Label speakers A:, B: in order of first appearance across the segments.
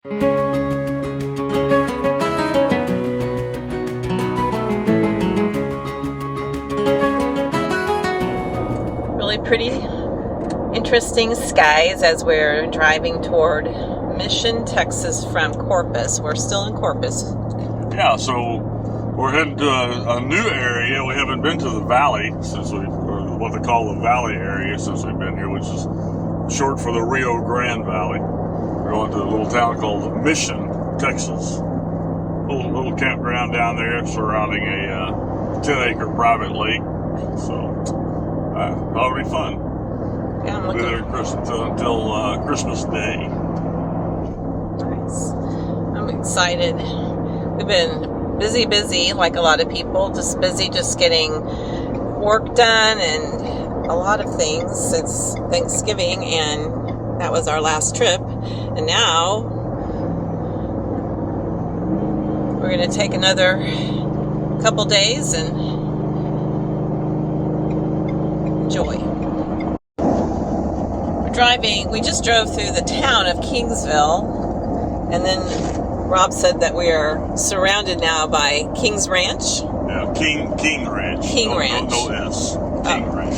A: Really pretty, interesting skies as we're driving toward Mission, Texas from Corpus. We're still in Corpus.
B: Yeah, so we're heading to a new area. We haven't been to the valley or what they call the valley area since we've been here, which is short for the Rio Grande Valley. We're going to a little town called Mission, Texas. Little campground down there surrounding a 10-acre private lake. So that'll be fun.
A: Yeah, I'm
B: We'll
A: looking
B: be there until Christmas Day.
A: Nice. I'm excited. We've been busy like a lot of people, just getting work done and a lot of things since Thanksgiving, and that was our last trip. And now we're going to take another couple days and enjoy. We just drove through the town of Kingsville, and then Rob said that we are surrounded now by King's Ranch.
B: Yeah, King Ranch.
A: Ranch.
B: No S. King Ranch.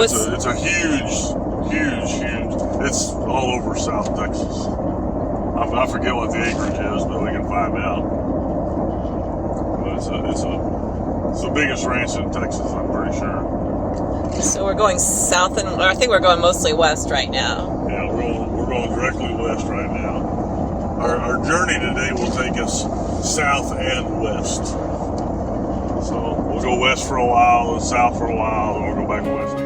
B: It's a huge. It's all over South Texas. I forget what the acreage is, but we can find out. But it's the biggest ranch in Texas, I'm pretty sure.
A: So we're going south, and I think we're going mostly west right now.
B: Yeah, we're going directly west right now. Our journey today will take us south and west. So we'll go west for a while, and south for a while, and we'll go back west.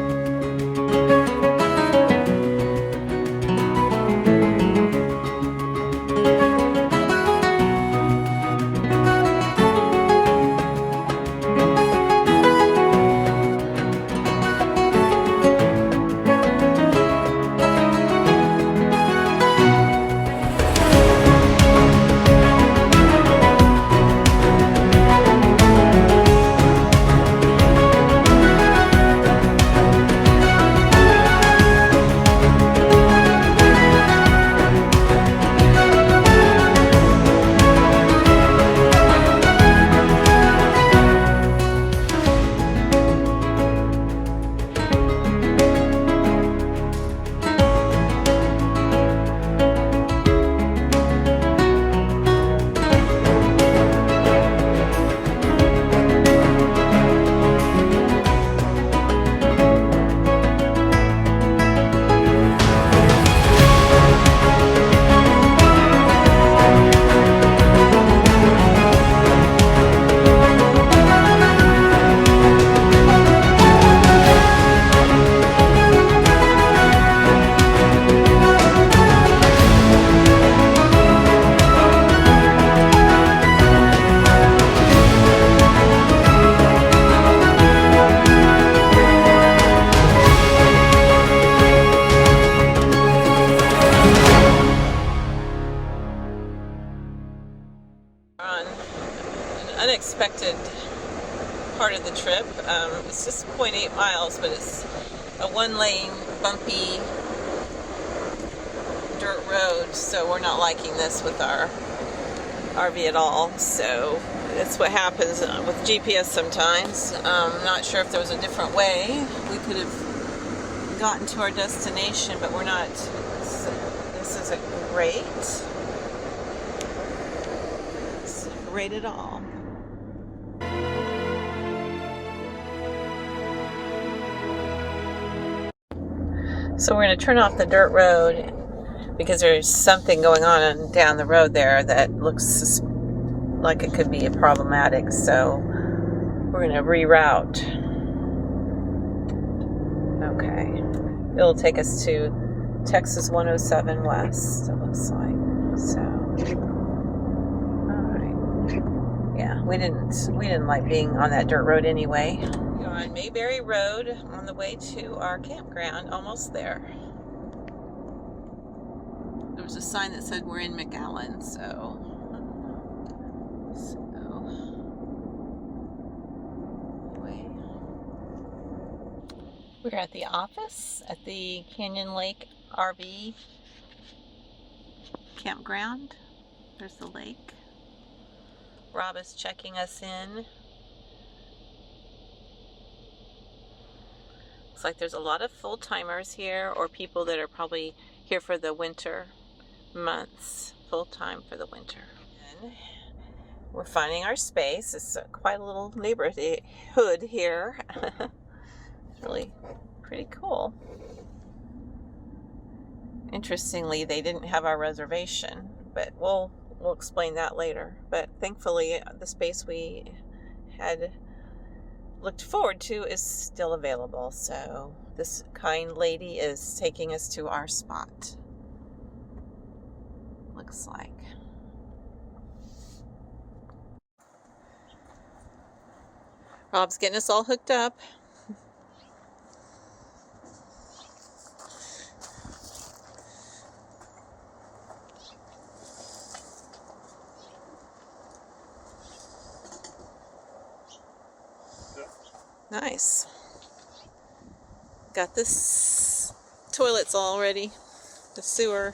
A: Unexpected part of the trip. It's just 0.8 miles, but it's a one-lane bumpy dirt road, so we're not liking this with our RV at all. So that's what happens with GPS sometimes. I'm not sure if there was a different way we could have gotten to our destination, but we're not. This isn't great. It's great at all. So we're going to turn off the dirt road because there's something going on down the road there that looks like it could be problematic. So we're going to reroute. Okay. It'll take us to Texas 107 West, it looks like. So, all right. Yeah, we didn't like being on that dirt road anyway. We're on Mayberry Road on the way to our campground, almost there. There was a sign that said we're in McAllen, so anyway. We're at the office at the Canyon Lake RV campground. There's the lake. Rob is checking us in. Looks like there's a lot of full-timers here, or people that are probably here for the winter months, full-time for the winter. And we're finding our space. It's quite a little neighborhood here. It's really pretty cool. Interestingly, they didn't have our reservation, but we'll explain that later. But thankfully, the space we had looked forward to is still available. So this kind lady is taking us to our spot. Looks like. Rob's getting us all hooked up. Nice. Got this toilets all ready. The sewer.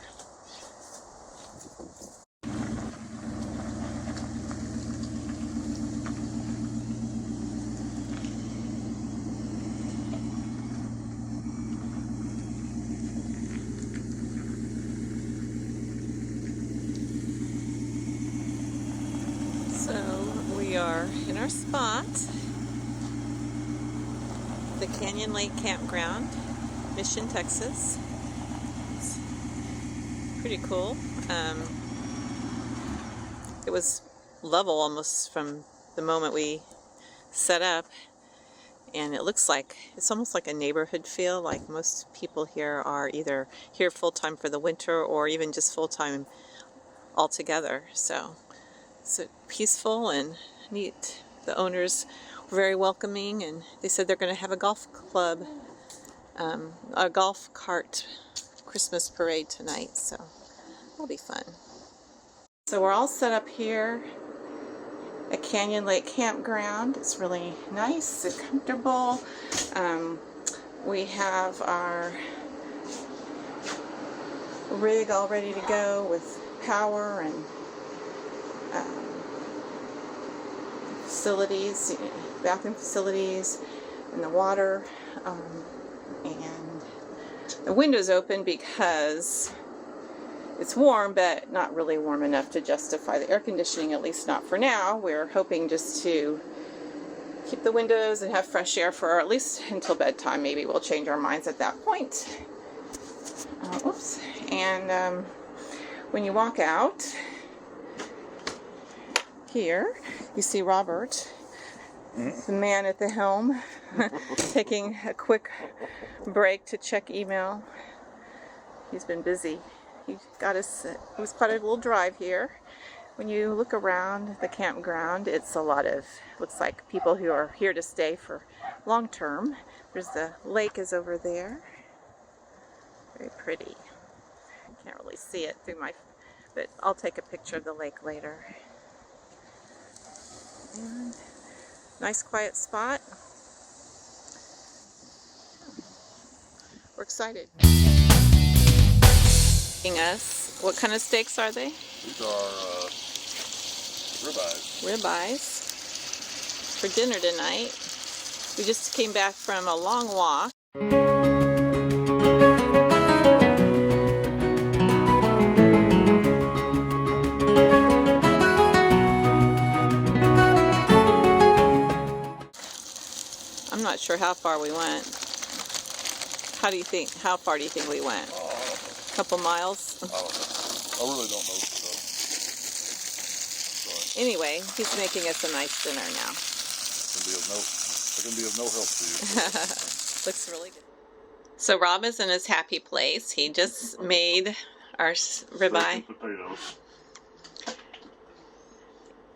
A: So we are in our spot. The Canyon Lake Campground, Mission, Texas. It's pretty cool. It was level almost from the moment we set up, and it looks like it's almost like a neighborhood feel. Like most people here are either here full-time for the winter or even just full-time altogether. So it's peaceful and neat. The owners very welcoming, and they said they're going to have a golf club, a golf cart Christmas parade tonight, so that'll be fun. So we're all set up here at Canyon Lake Campground. It's really nice and comfortable. We have our rig all ready to go with power and facilities, bathroom facilities, and the water, and the window's open because it's warm, but not really warm enough to justify the air conditioning, at least not for now. We're hoping just to keep the windows and have fresh air for at least until bedtime. Maybe we'll change our minds at that point. Oops. And when you walk out here, you see Robert, the man at the helm, taking a quick break to check email. He's been busy. He got us, it was quite a little drive here. When you look around the campground, it's a lot of, looks like people who are here to stay for long term. There's the lake is over there. Very pretty. Can't really see it through my, but I'll take a picture of the lake later. And nice quiet spot. We're excited. Us. What kind of steaks are they?
B: These are ribeyes.
A: Ribeyes for dinner tonight. We just came back from a long walk. I'm not sure how far we went. How do you think? How far do you think we went? A couple miles?
B: I really don't know. So.
A: Anyway, he's making us a nice dinner now.
B: It can be of no help to you.
A: Looks really good. So Rob is in his happy place. He just made our ribeye.
B: Potatoes.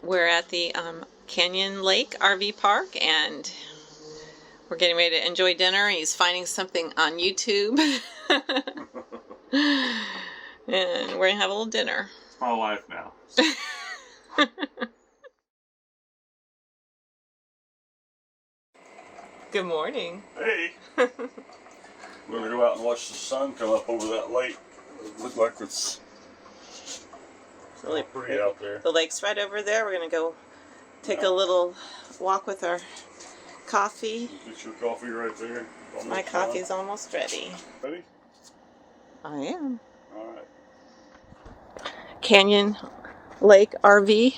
A: We're at the Canyon Lake RV Park, and we're getting ready to enjoy dinner. He's finding something on YouTube. And we're gonna have a little dinner.
B: It's my life now.
A: Good morning.
B: Hey! We're gonna go out and watch the sun come up over that lake. It looks like it's
A: really
B: pretty out there.
A: The lake's right over there. We're gonna go take a little walk with our coffee.
B: Get your coffee right there.
A: My coffee's almost ready.
B: Ready?
A: I am.
B: All right.
A: Canyon Lake RV.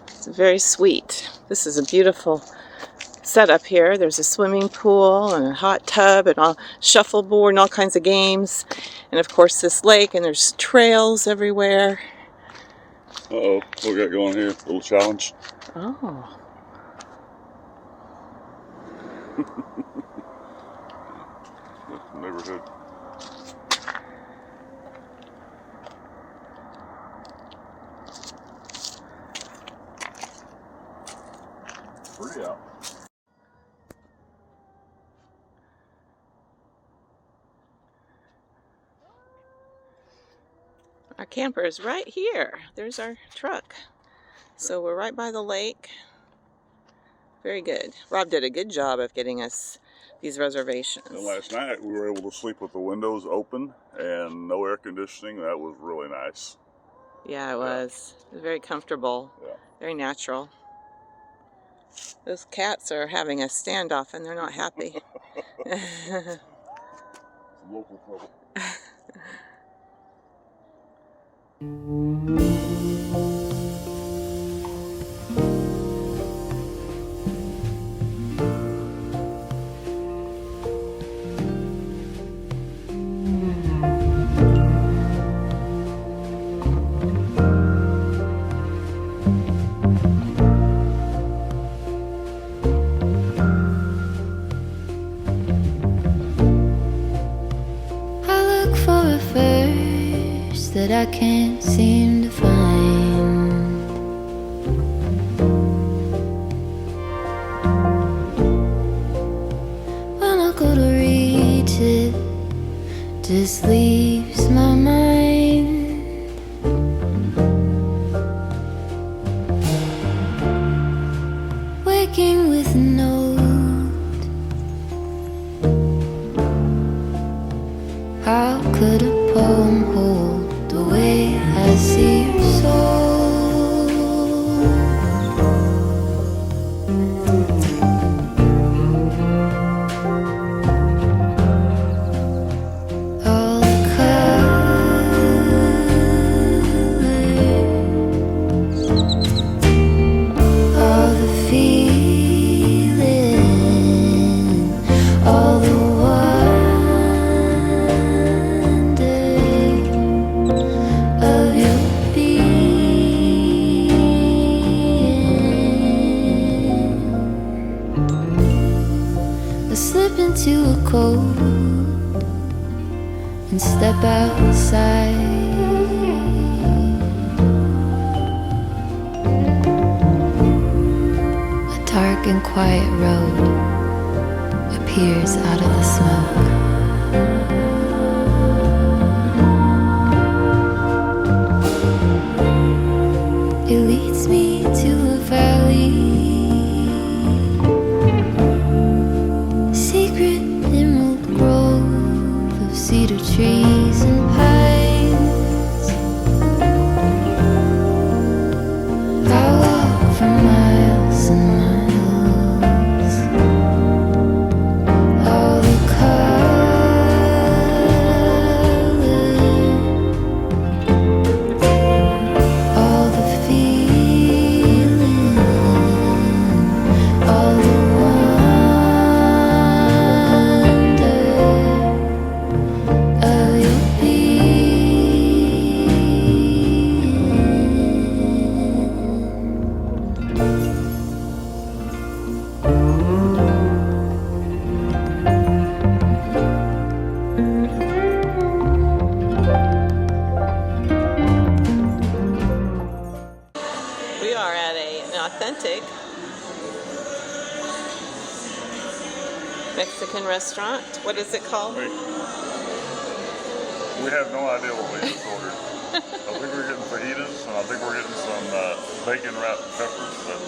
A: It's very sweet. This is a beautiful setup here. There's a swimming pool and a hot tub and a shuffleboard and all kinds of games. And of course this lake, and there's trails everywhere.
B: Uh-oh, what we got going here? A little challenge.
A: Oh.
B: Neighborhood. Pretty out.
A: Our camper is right here. There's our truck. So we're right by the lake. Very good. Rob did a good job of getting us these reservations.
B: And last night we were able to sleep with the windows open and no air conditioning. That was really nice.
A: Yeah, it was. It was very comfortable.
B: Yeah.
A: Very natural. Those cats are having a standoff and they're not happy.
B: Some local trouble.
C: That I can't seem to find. When I go to reach it, just leaves my mind. Waking with a note. How could a poem hold the way I see your soul? All the colors, all the feeling, all the to a cold and step outside. A dark and quiet road appears out of the smoke. It leads me to a valley. Cedar trees and pines. I walk for miles and miles. All the colors, all the feeling, all the
A: authentic Mexican restaurant. What is it called?
B: Wait. We have no idea what we just ordered. I think we're getting fajitas, and I think we're getting some bacon wrapped peppers. But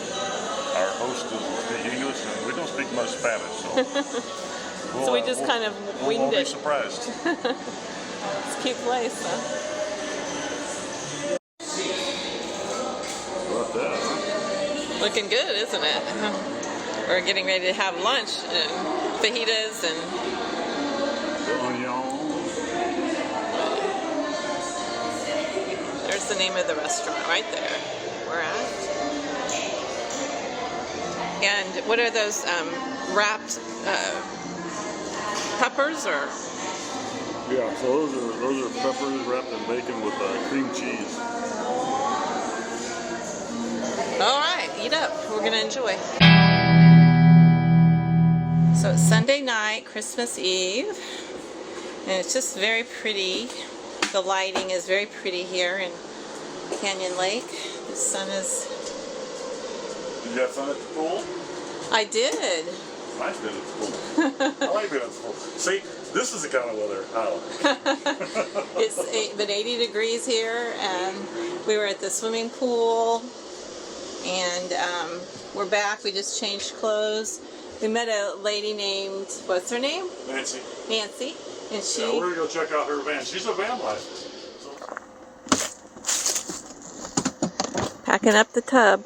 B: our host doesn't speak English, and we don't speak much Spanish, so
A: so we just kind of winged
B: we'll
A: it.
B: Be surprised.
A: It's a cute place, huh? Looking good, isn't it? We're getting ready to have lunch and fajitas and there's the name of the restaurant right there. We're at. And what are those wrapped peppers or?
B: Yeah, so those are peppers wrapped in bacon with cream cheese.
A: All right, eat up. We're gonna enjoy. So it's Sunday night, Christmas Eve, and it's just very pretty. The lighting is very pretty here in Canyon Lake. The sun is...
B: Did you have fun at the pool?
A: I did.
B: Nice being at the pool. I like being at the pool. See, this is the kind of weather I like.
A: It's been 80 degrees here, and we were at the swimming pool, and we're back. We just changed clothes. We met a lady named, what's her name?
B: Nancy.
A: Nancy. And she...
B: Yeah, we're going to go check out her van. She's a van life.
A: Packing up the tub.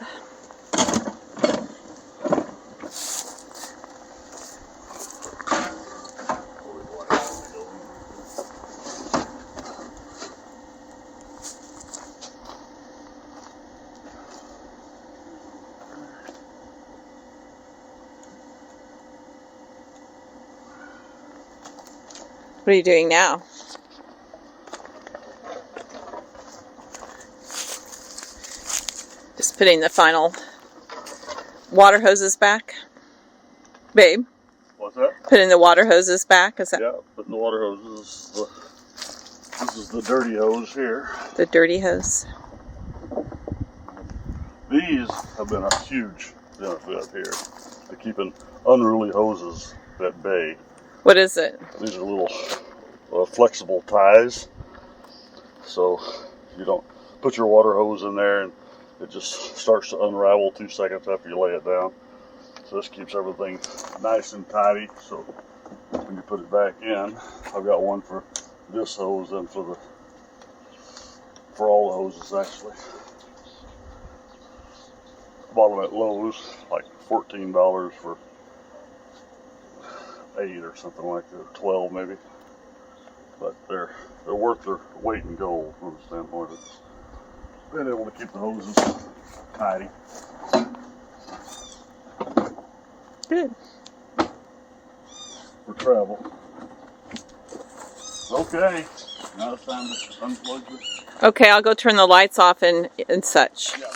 A: What are you doing now? Just putting the final water hoses back. Babe?
B: What's that?
A: Putting the water hoses back? Is that?
B: Yeah, putting the water hoses. This is the dirty hose here.
A: The dirty hose.
B: These have been a huge benefit here to keeping unruly hoses at bay.
A: What is it?
B: These are little flexible ties, so you don't put your water hose in there and it just starts to unravel 2 seconds after you lay it down. So this keeps everything nice and tidy. So when you put it back in, I've got one for this hose and for all the hoses actually. I bought them at Lowe's, like $14 for 8 or something like that, 12 maybe. But they're worth their weight in gold from the standpoint of being able to keep the hoses tidy.
A: Good.
B: For travel. Okay, now it's time to unplug this.
A: Okay, I'll go turn the lights off and such.
B: Yeah.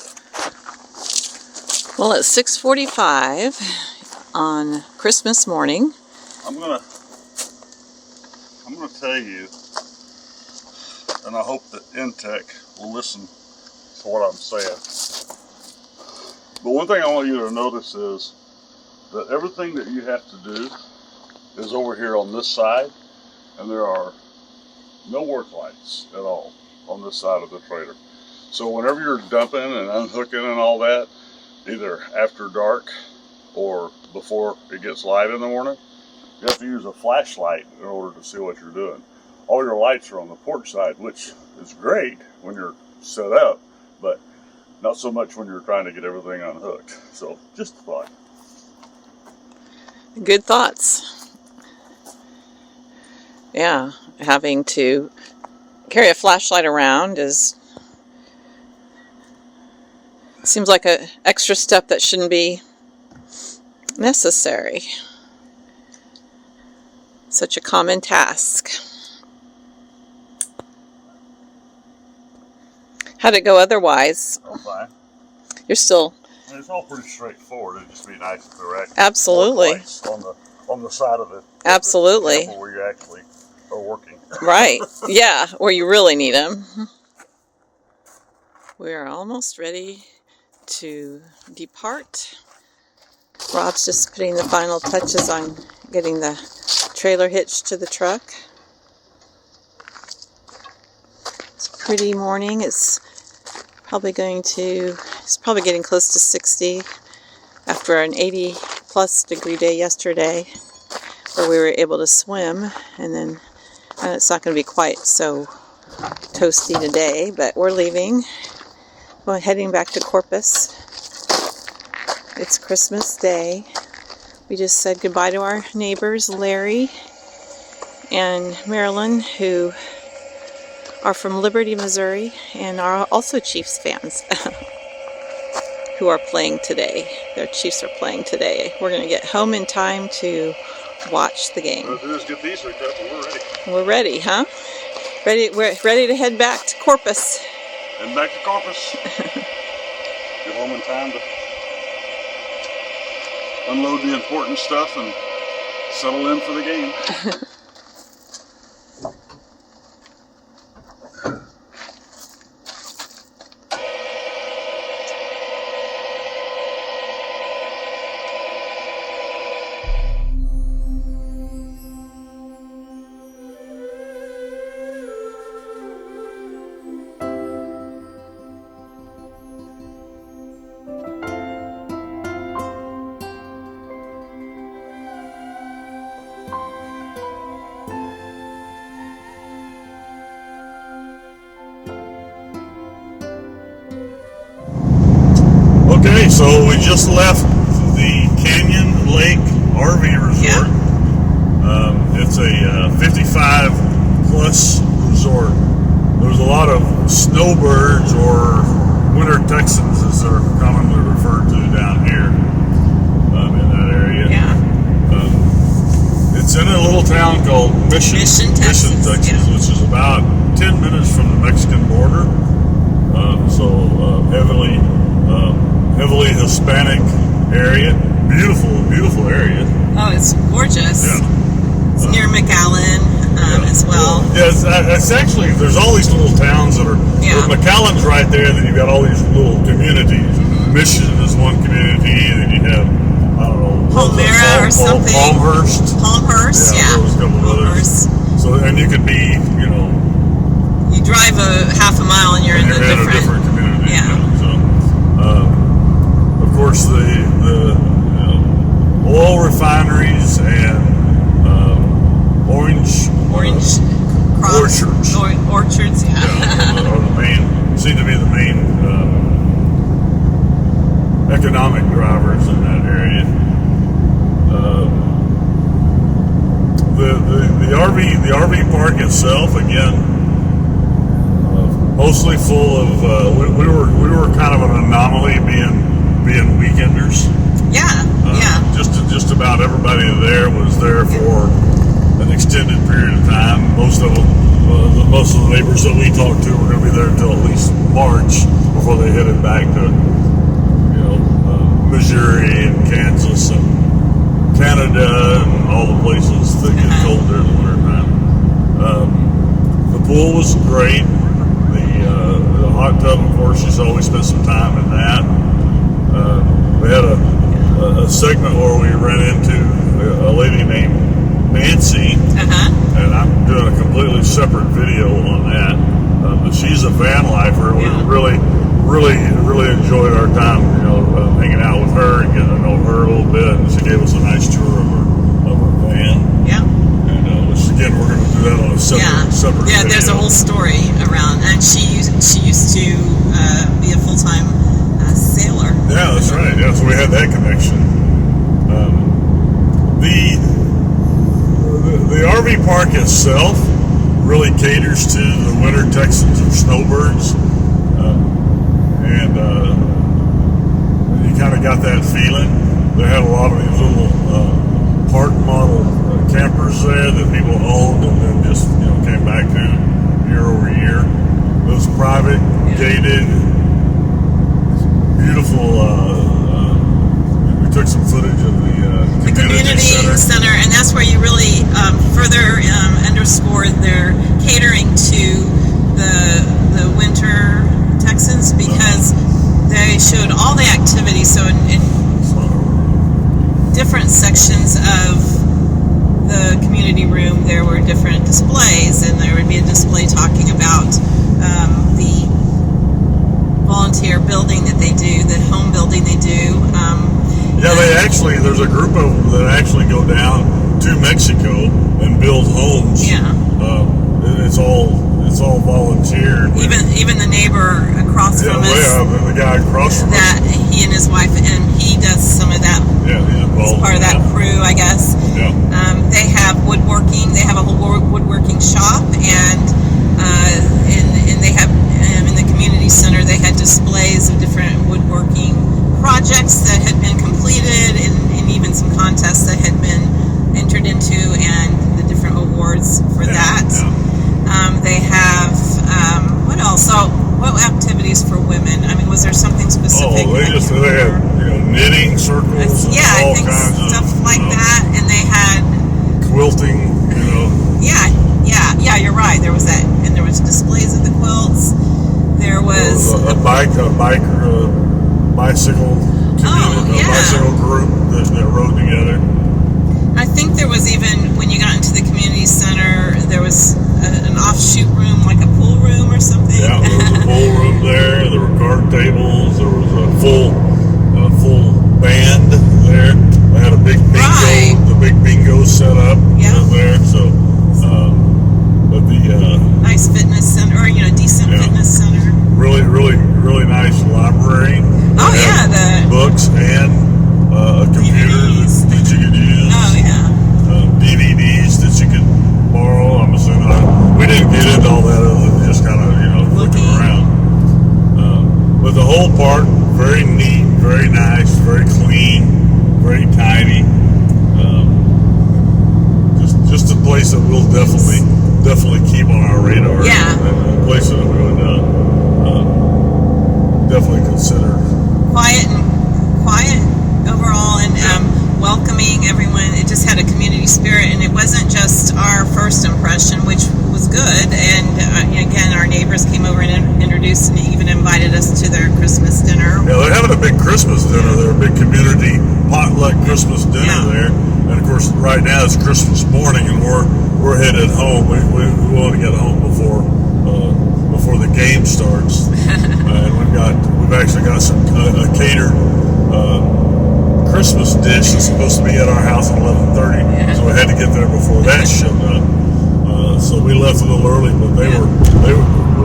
A: Well, it's 6:45 on Christmas morning.
B: I'm gonna tell you, and I hope that inTECH will listen to what I'm saying. But one thing I want you to notice is that everything that you have to do is over here on this side, and there are no work lights at all on this side of the trailer. So whenever you're dumping and unhooking and all that, either after dark or before it gets light in the morning, you have to use a flashlight in order to see what you're doing. All your lights are on the porch side, which is great when you're set up, but not so much when you're trying to get everything unhooked. So just a thought.
A: Good thoughts. Yeah, having to carry a flashlight around seems like an extra step that shouldn't be necessary. Such a common task. How'd it go otherwise?
B: Oh, fine.
A: You're still...
B: It's all pretty straightforward. It'd just be nice if there were actually
A: Absolutely.
B: work lights on the side of it.
A: Absolutely.
B: Where you actually are working.
A: Right. Yeah, where you really need them. We are almost ready to depart. Rob's just putting the final touches on getting the trailer hitched to the truck. It's a pretty morning. It's probably getting close to 60 after an 80+ degree day yesterday where we were able to swim, and then it's not going to be quite so toasty today, but we're leaving. We're heading back to Corpus. It's Christmas Day. We just said goodbye to our neighbors, Larry and Marilyn, who are from Liberty, Missouri, and are also Chiefs fans, who are playing today. Their Chiefs are playing today. We're going to get home in time to watch the game.
B: Let's do is get these hooked up and we're ready.
A: We're ready, huh? We're ready to head back to Corpus.
B: Heading back to Corpus. Get home in time to unload the important stuff and settle in for the game. Okay, so we just left the Canyon Lake RV Resort.
A: Yeah.
B: It's a 55 plus resort. There's a lot of snowbirds or winter Texans, as they're commonly referred to down here in that area.
A: Yeah.
B: It's in a little town called Mission,
A: Texas, yeah.
B: which is about 10 minutes from the Mexican border. Heavily Hispanic area. Beautiful area.
A: Oh, it's gorgeous.
B: Yeah.
A: It's near McAllen as well.
B: Yeah, it's actually, there's all these little towns that are, McAllen's right there, then you've got all these little communities. Mm-hmm. Mission is one community, and then you have, I don't know,
A: Palmyra or something. Palmhurst, yeah.
B: There was a couple of others. So, and you could be,
A: you drive a half a mile and you're in a different
B: community.
A: Yeah.
B: Of course, the oil refineries and orange crops,
A: orchards,
B: are the main, seem to be the main economic drivers in that area. The RV park itself, again, mostly full of. We were kind of an anomaly being weekenders.
A: Yeah.
B: Just about everybody there was there for an extended period of time. Most of the neighbors that we talked to were going to be there until at least March before they headed back to Missouri and Kansas and Canada and all the places that get cold during the winter time. The pool was great. The hot tub, of course, you saw we spent some time in that. We had a segment where we ran into a lady named Nancy, and I'm doing a completely separate video on that. But she's a van lifer. We really enjoyed our time, hanging out with her and getting to know her a little bit. And she gave us a nice tour of her van. Yeah. And which again, we're going to do that on a separate video.
A: There's a whole story around, and she used to be a full-time sailor.
B: Yeah, that's right. Yeah, so we had that connection. The RV park itself really caters to the winter Texans or snowbirds, and you kind of got that feeling. They had a lot of these little park model campers there that people owned and then just came back to year over year. It was private, gated, beautiful. We took some footage of the community
A: center, and that's where you really further underscored their catering to the winter Texans, because they showed all the activities. So in different sections of the community room, there were different displays, and there would be a display talking about the volunteer building that they do, the home building they do.
B: There's a group of them that actually go down to Mexico and build homes.
A: Yeah.
B: It's it's all volunteer.
A: Even the neighbor across from us.
B: Yeah, the guy across from
A: that
B: us.
A: He and his wife, and he does some of that.
B: Yeah, he's involved.
A: He's part of that crew, I guess.
B: Yeah.
A: They have woodworking. They have a whole woodworking shop, and they have in the community center. They had displays of different woodworking projects that had been completed, and even some contests that had been entered into, and the different awards for that. Yeah. They have what else? So, what activities for women? I mean, was there something specific?
B: Oh, they had knitting circles.
A: Yeah,
B: all
A: I think
B: kinds
A: stuff
B: of,
A: like that, and they had
B: quilting.
A: Yeah, you're right. There was that, and there was displays of the quilts. There was
B: a bicycle community, a bicycle group that rode together.
A: I think there was even, when you got into the community center, there was an offshoot room, like a pool room or something.
B: Yeah, there was a pool room there. There were card tables. There was a full band there. They had a big bingo,
A: right.
B: The big bingo set up there. So, but the
A: nice fitness center, or decent fitness center.
B: Really nice library.
A: Oh yeah, the
B: books and a computer that you could use.
A: Oh yeah.
B: DVDs that you could borrow. I'm assuming we didn't get into all that other than just kind of looking around. But the whole park, very neat, very nice, very clean, very tidy. Just a place that we'll definitely keep on our radar.
A: Yeah.
B: And a place that we would definitely consider. Quiet overall, and welcoming everyone. It just had a community spirit, and it wasn't just our first impression, which was good. And again, our neighbors came over and introduced and even invited us to their Christmas dinner. Yeah, they're having a big Christmas dinner. They're a big community potluck Christmas dinner there. And of course, right now it's Christmas morning, and we're headed home. We want to get home before the game starts. And we've actually got some catered Christmas dish that's supposed to be at our house at 11:30. Yeah. So we had to get there before that showed up. So we left a little early, but we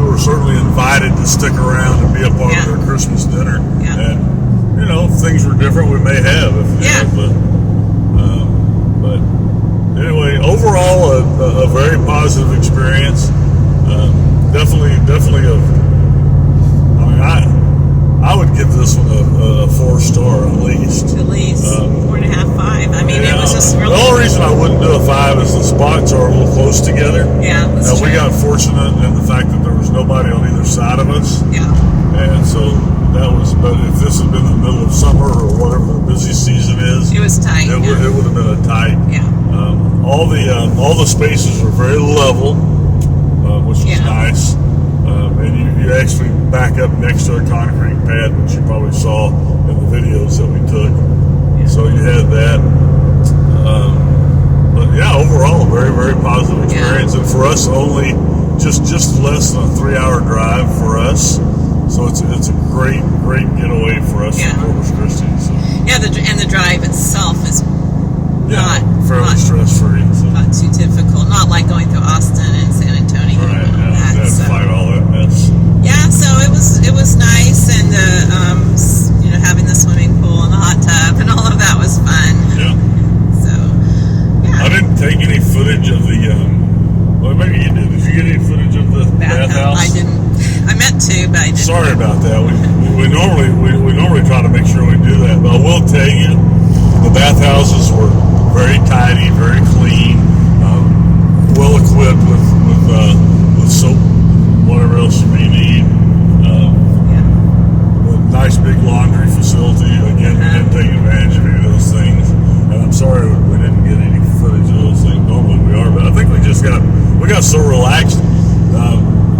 B: were certainly invited to stick around and be a part of their Christmas dinner. Yeah. And if things were different, we may have. But anyway, overall, a very positive experience. Definitely I would give this one a 4-star at least.
A: 4.5, 5. I mean, it was just really.
B: The only reason I wouldn't do a 5 is the spots are a little close together.
A: Yeah, that's true.
B: We got fortunate in the fact that there was nobody on either side of us.
A: Yeah.
B: And so but if this had been in the middle of summer or whatever the busy season is,
A: it was tight.
B: It would have been a tight.
A: Yeah.
B: All the spaces were very level, which was nice. And you actually back up next to a concrete pad, which you probably saw in the videos that we took. Yeah. So you had that. But yeah, overall, a very, very positive experience. And for us, only just less than a 3-hour drive for us. So it's a great getaway for us from Corpus Christi. So.
A: Yeah, and the drive itself is not
B: fairly stress-free. So.
A: Not too difficult. Not like going through Austin and San Antonio.
B: Right.
A: And all that.
B: To fight all that mess.
A: Yeah, so it was nice, and having the swimming pool and the hot tub and all of that was fun.
B: Yeah.
A: So yeah.
B: I didn't take any footage of the. Well, maybe you did. Did you get any footage of the bathhouse?
A: I didn't. I meant to, but I didn't.
B: Sorry about that. We normally try to make sure we do that, but I will tell you, the bathhouses were very tidy, very clean, well equipped with soap, whatever else you may need. A nice big laundry facility. Again, we didn't take advantage of any of those things, and I'm sorry we didn't get any footage of those things. Normally we are, but I think we got so relaxed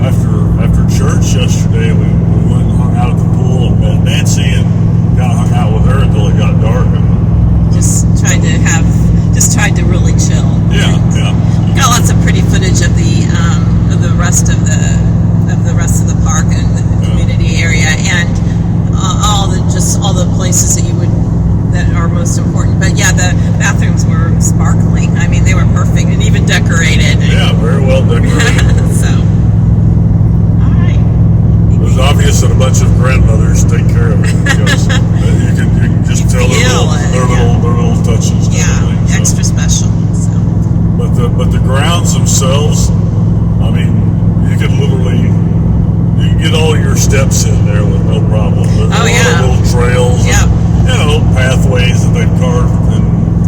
B: after church yesterday. We went and hung out at the pool and met Nancy and kind of hung out with her until it got dark. And
A: just tried to really chill.
B: Yeah.
A: Got lots of pretty footage of the rest of
B: bunch of grandmothers take care of it because you can just tell their little touches.
A: Extra special. So.
B: But the grounds themselves, I mean, you can get all your steps in there with no problem. There's little trails, and, pathways that they've carved,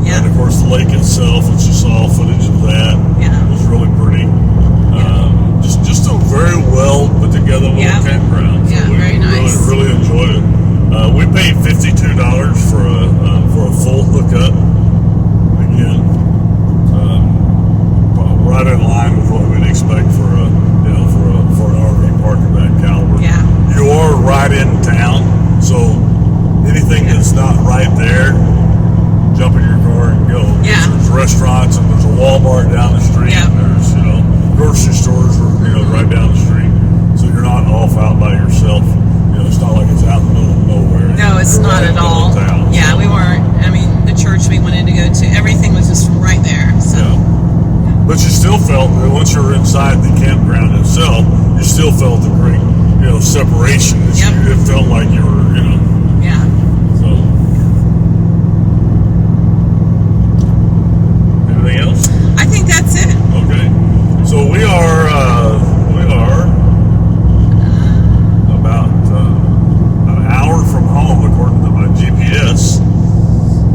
B: and of course the lake itself, which you saw footage of that, was really pretty. Just a very well put together little campground. So
A: very nice.
B: Really enjoyed it. We paid $52 for a full hookup. Again, right in line with what we'd expect for an RV park of that caliber. You are right in town, so anything that's not right there, jump in your car and go. There's restaurants and there's a Walmart down the street. And there's grocery stores right down the street, so you're not off out by yourself. It's not like it's out in the middle of nowhere.
A: No, it's not at all. We weren't. I mean, the church we wanted to go to, everything was just right there. So.
B: But you still felt that once you're inside the campground itself, you still felt the great, separation. It felt like you were, So. Anything else?
A: I think that's it.
B: Okay. So we are about an hour from home, according to my GPS.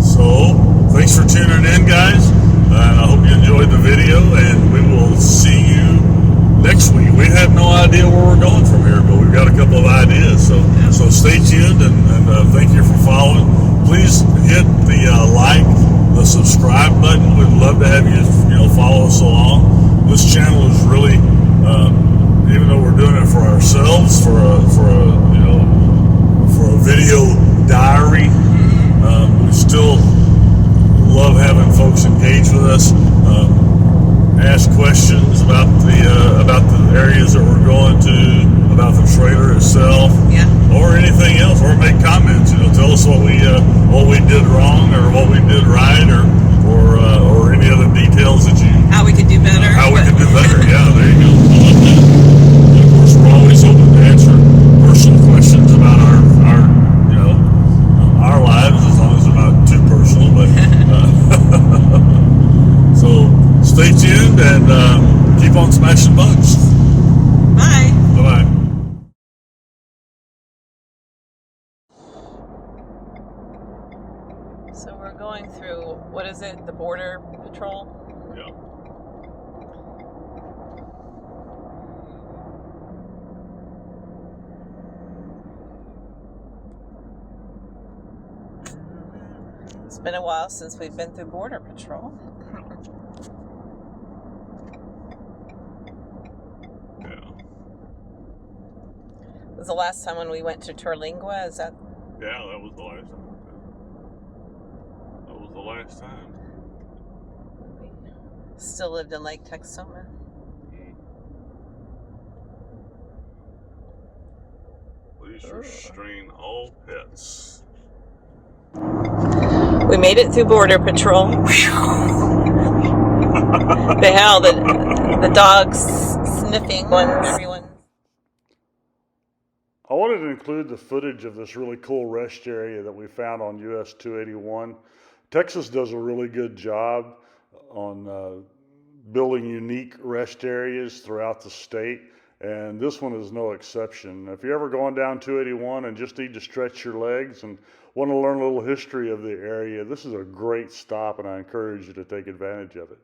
B: So thanks for tuning in, guys. And I hope you enjoyed the video, and we will see you next week. We have no idea where we're going from here, but we've got a couple of ideas. So stay tuned, and thank you for following. Please hit the the subscribe button. We'd love to have you, follow us along. This channel is really, even though we're doing it for ourselves, for a video diary, we still love having folks engage with us, ask questions about the areas that we're going to, about the trailer itself, or anything else, or make comments. Tell us what we did wrong or what we did right, or any other details that
A: how we could do better.
B: How we could do better. Yeah, there you go. I love that. And of course, we're always open to answer personal questions about our lives, as long as they're not too personal. But so stay tuned and keep on smashing bugs.
A: Bye.
B: Bye-bye.
A: So we're going through, what is it, the Border Patrol?
B: Yeah.
A: It's been a while since we've been through Border Patrol. Was the last time when we went to Terlingua? Is that?
B: Yeah, that was the last time. That was the last time.
A: We still lived in Lake Texoma.
B: Please restrain all pets.
A: We made it through Border Patrol. The dogs sniffing everyone.
D: I wanted to include the footage of this really cool rest area that we found on US 281. Texas does a really good job on building unique rest areas throughout the state, and this one is no exception. If you're ever going down 281 and just need to stretch your legs and want to learn a little history of the area, this is a great stop, and I encourage you to take advantage of it.